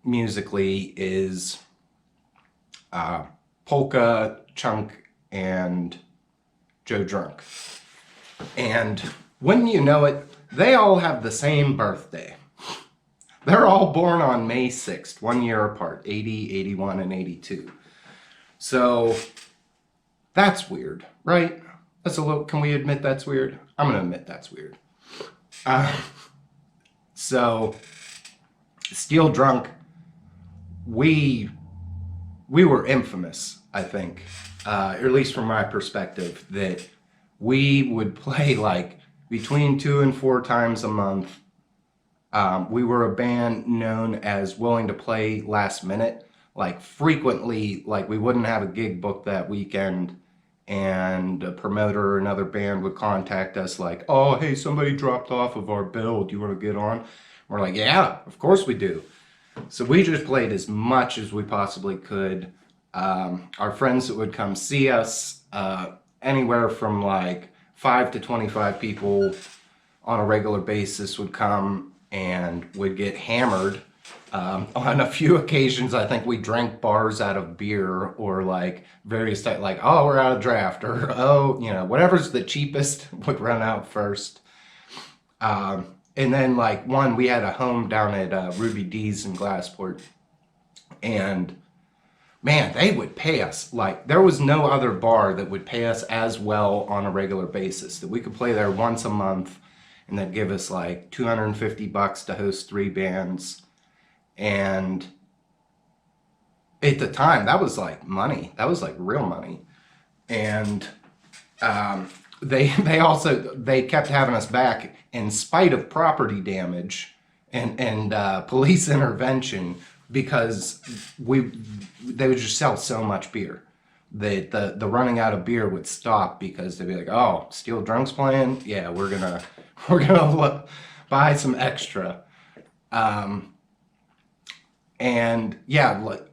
musically is Polka, Chunk, and Joe Drunk. And wouldn't you know it, they all have the same birthday. They're all born on May 6th, 1 year apart, 80, 81, and 82. So that's weird, right? That's a little, can we admit that's weird? I'm going to admit that's weird. Uh, so, Steel Drunk, we were infamous, I think, or at least from my perspective, that we would play like between 2 and 4 times a month. We were a band known as willing to play last minute, like frequently, like we wouldn't have a gig booked that weekend and a promoter or another band would contact us like, oh, hey, somebody dropped off of our bill. Do you want to get on? We're like, yeah, of course we do. So we just played as much as we possibly could. Our friends that would come see us, anywhere from like 5 to 25 people on a regular basis would come and would get hammered. On a few occasions, I think we drank bars out of beer or like various types, like, oh, we're out of draft, or oh, you know, whatever's the cheapest would run out first. And then like we had a home down at Ruby D's in Glassport, and man, they would pay us like there was no other bar that would pay us as well on a regular basis, that we could play there once a month and they'd give us like $250 to host 3 bands. And at the time, that was like money. That was like real money. And they kept having us back in spite of property damage and police intervention, because they would just sell so much beer that the running out of beer would stop, because they'd be like, oh, Steel Drunk's playing, yeah, we're gonna buy some extra. And yeah, like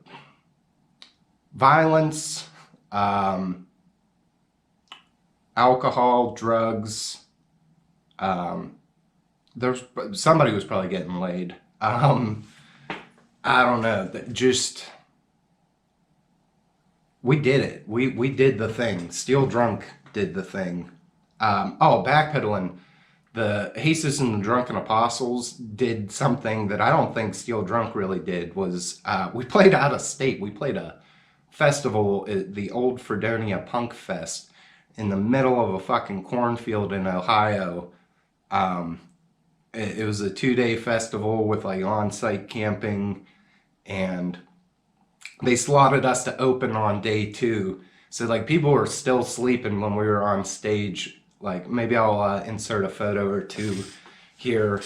violence, alcohol, drugs. There's somebody was probably getting laid. I don't know. Just we did it. We did the thing. Steel Drunk did the thing. Backpedaling. The Jesus and the Drunken Apostles did something that I don't think Steel Drunk really did. Was we played out of state. We played a festival, the Old Fredonia Punk Fest, in the middle of a fucking cornfield in Ohio. It was a 2-day festival with like on-site camping, and they slotted us to open on day 2. So like people were still sleeping when we were on stage. Like maybe I'll insert a photo or 2 here,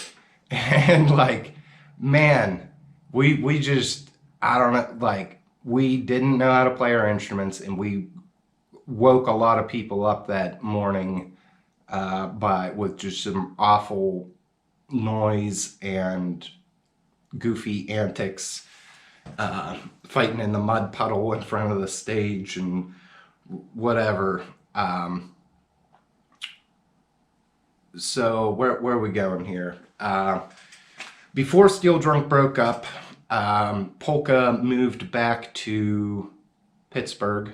and like, man, we just, I don't know, like we didn't know how to play our instruments, and we woke a lot of people up that morning with just some awful noise and goofy antics, fighting in the mud puddle in front of the stage and whatever. So where are we going here? Before Steel Drunk broke up, Polka moved back to Pittsburgh,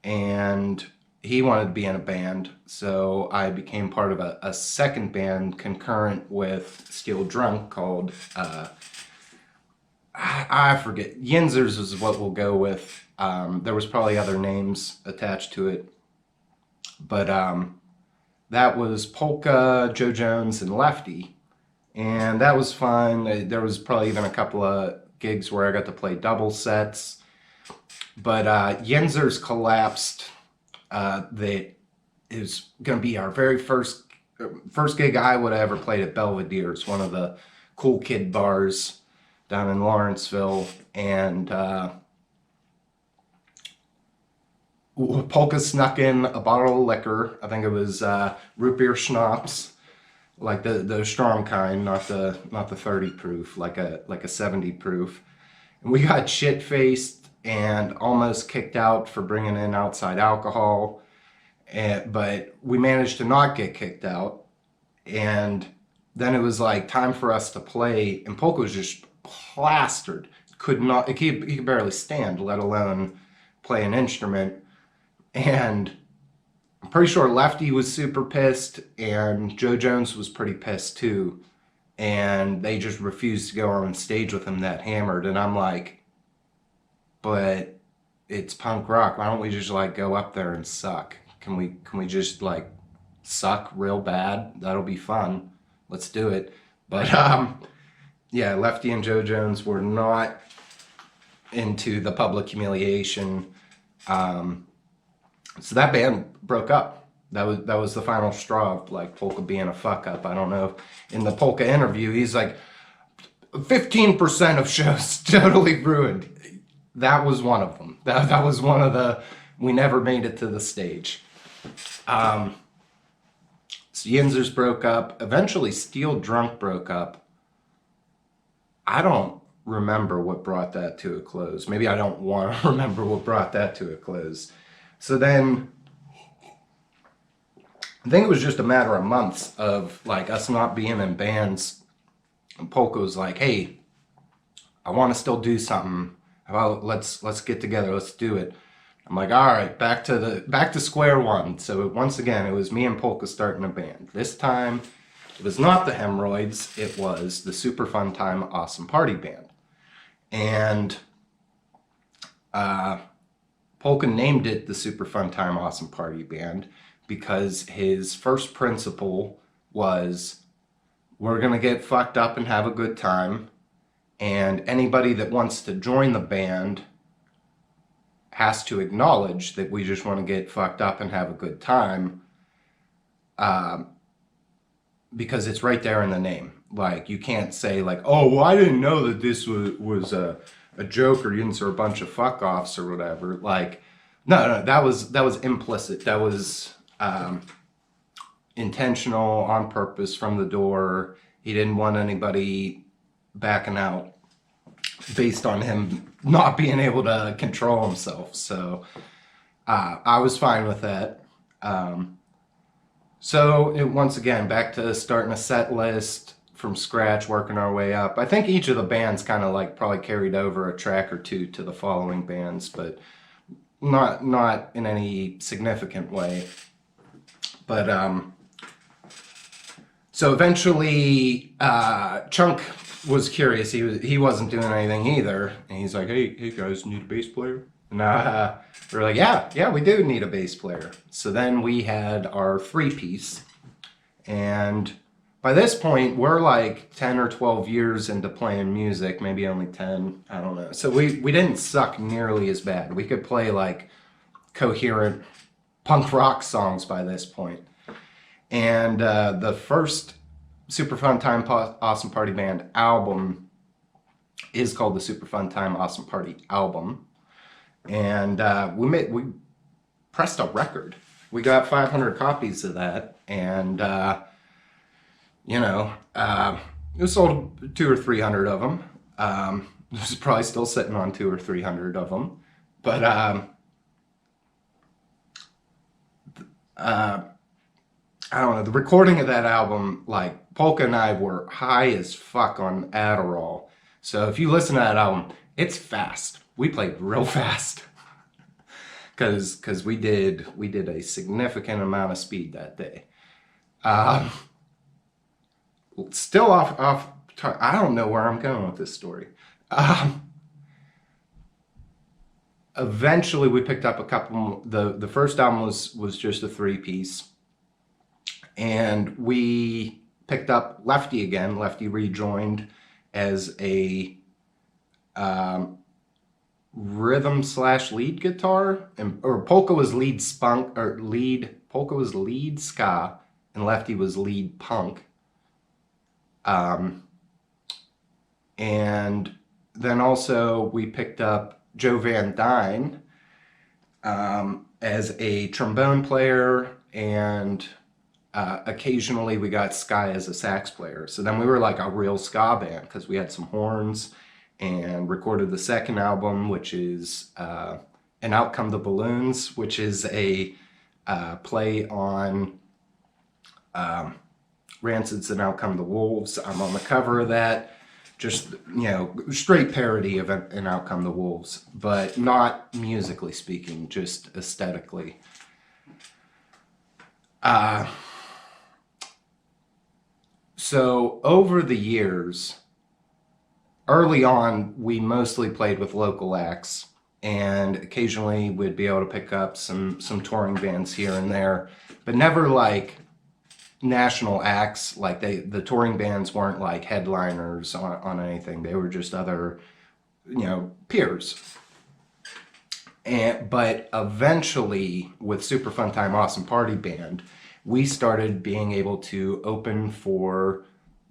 and he wanted to be in a band, so I became part of a second band concurrent with Steel Drunk called, I forget, Yinzers is what we'll go with. There was probably other names attached to it, but that was Polka, Joe Jones, and Lefty, and that was fun. There was probably even a couple of gigs where I got to play double sets, but Yinzers collapsed. That is going to be our very first gig I would ever played at Belvedere. It's one of the cool kid bars down in Lawrenceville, and Polka snuck in a bottle of liquor. I think it was root beer schnapps, like the strong kind, not the 30 proof, like a 70 proof. And we got shit faced and almost kicked out for bringing in outside alcohol, but we managed to not get kicked out. And then it was like time for us to play, and Polka was just plastered. Could not, he could barely stand, let alone play an instrument. And I'm pretty sure Lefty was super pissed, and Joe Jones was pretty pissed too. And they just refused to go on stage with him that hammered. And I'm like, but it's punk rock. Why don't we just like go up there and suck? Can we just like suck real bad? That'll be fun. Let's do it. But yeah, Lefty and Joe Jones were not into the public humiliation. So that band broke up. That was the final straw of like Polka being a fuck up. I don't know. In the Polka interview, he's like, 15% of shows totally ruined. That was one of them. That was one of the, we never made it to the stage. So Yinzers broke up. Eventually Steel Drunk broke up. I don't remember what brought that to a close. Maybe I don't want to remember what brought that to a close. So then, I think it was just a matter of months of like us not being in bands. And Polka was like, hey, I want to still do something. How about let's get together, let's do it. I'm like, all right, back to square one. So once again, it was me and Polka starting a band. This time, it was not the Hemorrhoids, it was the Super Fun Time Awesome Party Band. And Polka named it the Super Fun Time Awesome Party Band because his first principle was, we're gonna get fucked up and have a good time, and anybody that wants to join the band has to acknowledge that we just want to get fucked up and have a good time, because it's right there in the name. Like, you can't say like, oh, well, I didn't know that this was a joke, or Yinzer a bunch of fuck-offs or whatever. Like, no, that was implicit. That was intentional, on purpose, from the door. He didn't want anybody backing out based on him not being able to control himself. So I was fine with that. Once again, back to starting a set list from scratch, working our way up. I think each of the bands kind of like probably carried over a track or two to the following bands, but not in any significant way. But so eventually Chunk was curious. He wasn't doing anything either, and he's like, hey guys, need a bass player? And we're like, yeah, we do need a bass player. So then we had our 3-piece, and by this point we're like 10 or 12 years into playing music, maybe only 10, I don't know. So we didn't suck nearly as bad. We could play like coherent punk rock songs by this point. And the first Super Fun Time Awesome Party Band album is called the Super Fun Time Awesome Party Album. And we pressed a record. We got 500 copies of that, and it sold 200 or 300 of them. This is probably still sitting on 200 or 300 of them, but I don't know, the recording of that album, like, Polka and I were high as fuck on Adderall. So if you listen to that album, it's fast. We played real fast. Cause we did a significant amount of speed that day. Still off. I don't know where I'm going with this story. Eventually, we picked up a couple. The first album was just a 3-piece, and we picked up Lefty again. Lefty rejoined as a rhythm/lead guitar, or Polka was lead spunk, or Polka was lead ska, and Lefty was lead punk. And then also we picked up Joe Van Dyne as a trombone player, and occasionally we got Sky as a sax player. So then we were like a real ska band because we had some horns, and recorded the second album, which is And Out Come the Balloons, which is a play on Rancid's And Out Come the Wolves. I'm on the cover of that. just, straight parody of And Out Come the Wolves, but not musically speaking, just aesthetically. So over the years, early on, we mostly played with local acts, and occasionally we'd be able to pick up some touring bands here and there, but never like national acts. Like the touring bands weren't like headliners on anything. They were just other, peers. But eventually, with Super Fun Time Awesome Party Band, we started being able to open for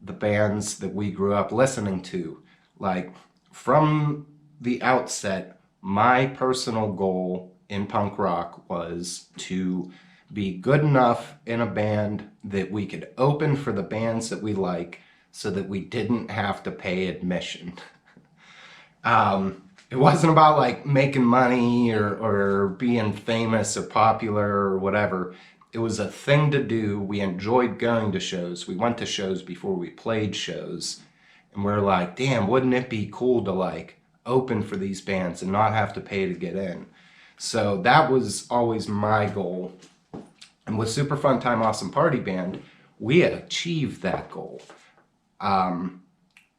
the bands that we grew up listening to. Like, from the outset, my personal goal in punk rock was to be good enough in a band that we could open for the bands that we like so that we didn't have to pay admission. It wasn't about like making money or being famous or popular or whatever. It was a thing to do. We enjoyed going to shows. We went to shows before we played shows. And we're like, damn, wouldn't it be cool to like open for these bands and not have to pay to get in? So that was always my goal. And with Super Fun Time Awesome Party Band, we had achieved that goal. I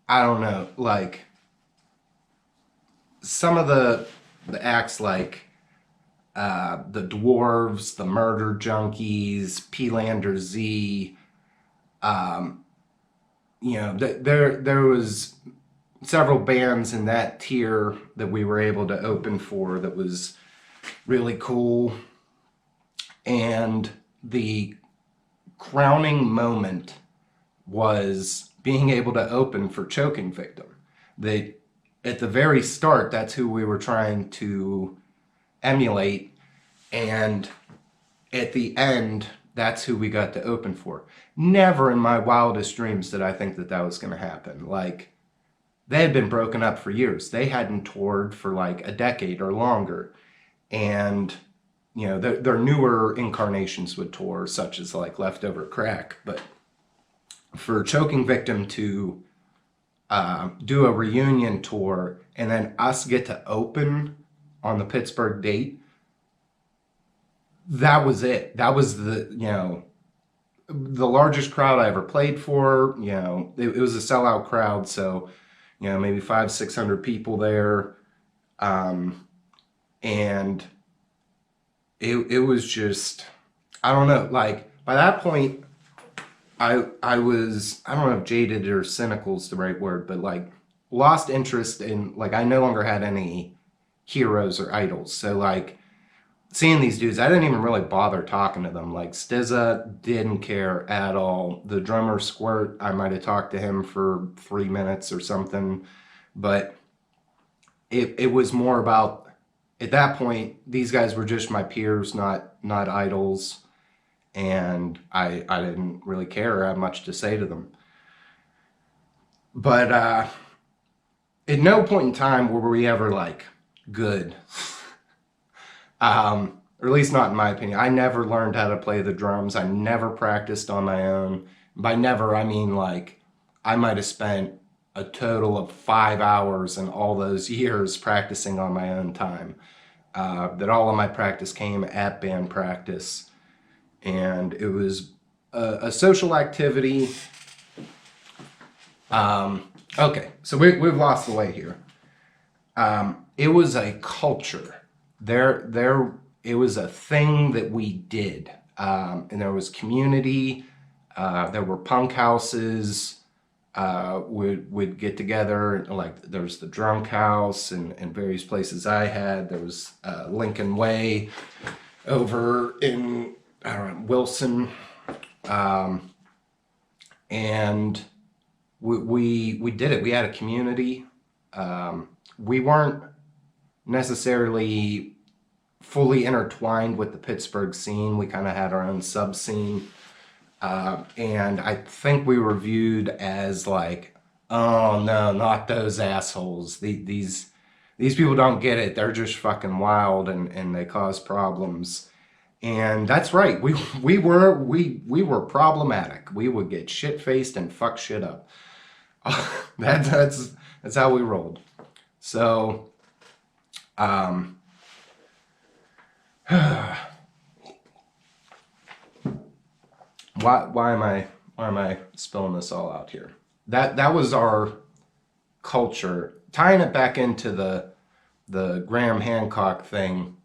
don't know, like some of the acts like the Dwarves, the Murder Junkies, P-Lander Z, there was several bands in that tier that we were able to open for that was really cool. And the crowning moment was being able to open for Choking Victim. At the very start, that's who we were trying to emulate, and at the end, that's who we got to open for. Never in my wildest dreams did I think that was going to happen. Like, they had been broken up for years. They hadn't toured for like a decade or longer. And, their newer incarnations would tour, such as like Leftover Crack. But for Choking Victim to do a reunion tour and then us get to open on the Pittsburgh date, that was it. That was the largest crowd I ever played for. It was a sellout crowd, so maybe 500-600 people there, and it was just, I don't know, like by that point I was, I don't know if jaded or cynical is the right word, but like lost interest in, like, I no longer had any heroes or idols. So like seeing these dudes, I didn't even really bother talking to them. Like Stizza, didn't care at all. The drummer Squirt, I might have talked to him for 3 minutes or something, but it was more about, at that point, these guys were just my peers, not idols. And I didn't really care. I had much to say to them. But at no point in time were we ever like good. Or at least not in my opinion. I never learned how to play the drums. I never practiced on my own. By never, I mean like I might have spent a total of 5 hours in all those years practicing on my own time. That all of my practice came at band practice. And it was a social activity. Okay, so we've lost the way here. It was a culture. It was a thing that we did. And there was community. There were punk houses. We'd get together. Like there was the Drunk House and various places I had. There was Lincoln Way over in, I don't know, Wilson, and we did it. We had a community. We weren't necessarily fully intertwined with the Pittsburgh scene. We kind of had our own sub scene, and I think we were viewed as like, oh no, not those assholes. These people don't get it. They're just fucking wild and they cause problems. And that's right. We were problematic. We would get shit-faced and fuck shit up That's how we rolled. So, um, why am I spilling this all out here? That was our culture. Tying it back into the Graham Hancock thing.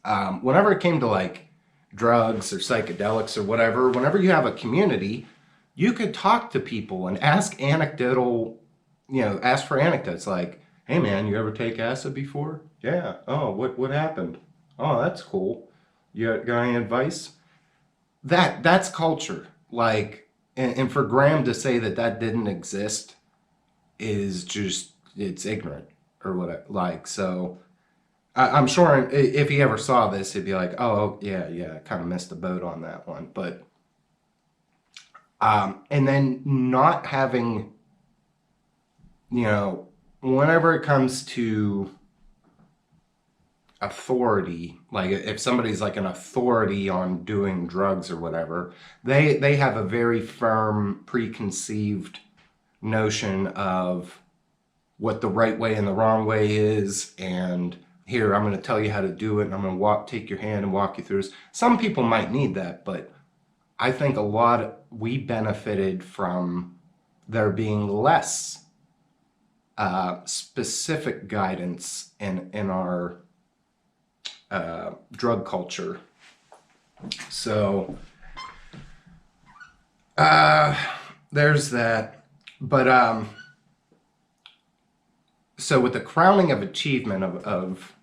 Whenever it came to like drugs or psychedelics or whatever, whenever you have a community, you could talk to people and ask ask for anecdotes like, "Hey man, you ever take acid before?" "Yeah." "Oh, what happened?" "Oh, that's cool. You got any advice?" That's culture. Like, and for Graham to say that that didn't exist is just, it's ignorant or what. Like, so I'm sure if he ever saw this, he'd be like, "Oh yeah, I kind of missed the boat on that one." But and then not having, whenever it comes to authority, like if somebody's like an authority on doing drugs or whatever, they have a very firm preconceived notion of what the right way and the wrong way is, and here I'm going to tell you how to do it, and I'm going to take your hand and walk you through this. Some people might need that, but I think we benefited from there being less specific guidance in our drug culture. So there's that. But so with the crowning of achievement of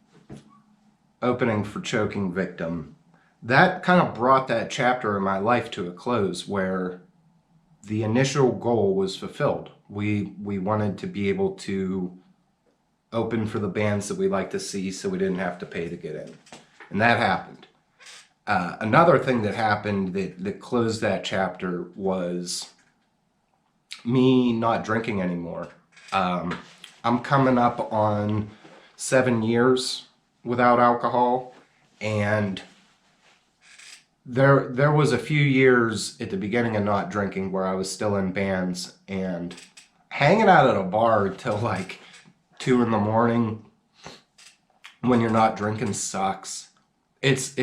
opening for Choking Victim, that kind of brought that chapter in my life to a close where the initial goal was fulfilled. We wanted to be able to open for the bands that we like to see, so we didn't have to pay to get in. And that happened. Another thing that happened that closed that chapter was me not drinking anymore. I'm coming up on 7 years without alcohol, and there was a few years at the beginning of not drinking where I was still in bands, and hanging out at a bar till like 2 in the morning when you're not drinking sucks. It's